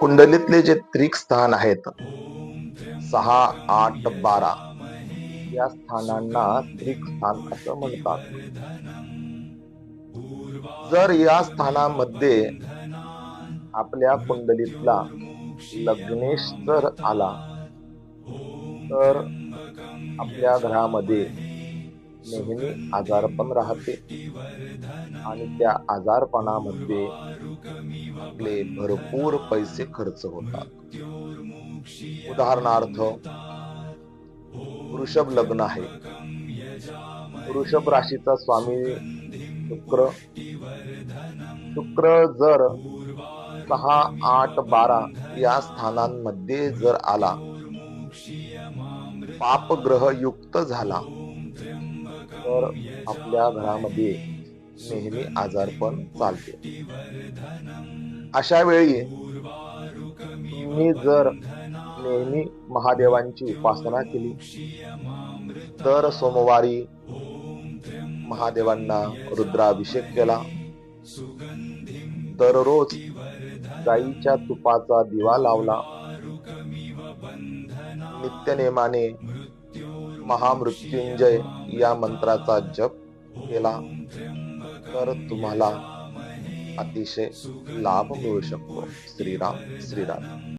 कुंडलीतले जे त्रिक स्थान आहेत 6, 8, 12 या स्थानांना त्रिक स्थान असं म्हणतात. जर या स्थानामध्ये आपल्या कुंडलीतला लग्नेश जर आला तर आपल्या घरामध्ये नेहमी आजारपण राहते आणि त्या आजारपणामध्ये आपले भरपूर पैसे खर्च होतात. उदाहरणार्थ वृषभ लग्न आहे. वृषभ राशीचा स्वामी शुक्र. शुक्र जर 6, 8, 12 या स्थानांमध्ये जर आला, पापग्रह युक्त झाला, तर आपल्या घरामध्ये नेहमी आजारपण चालते. अशा वेळी तुम्ही जर नेहमी महादेवांची उपासना केली, दर सोमवारी महादेवांना रुद्राभिषेक केला, दररोज गाईच्या तुपाचा दिवा लावला, नित्यनेमाने महामृत्युंजय या मंत्राचा जप केला, तर तुम्हाला अतिशय लाभ मिळू शकतो. श्रीराम श्रीराम.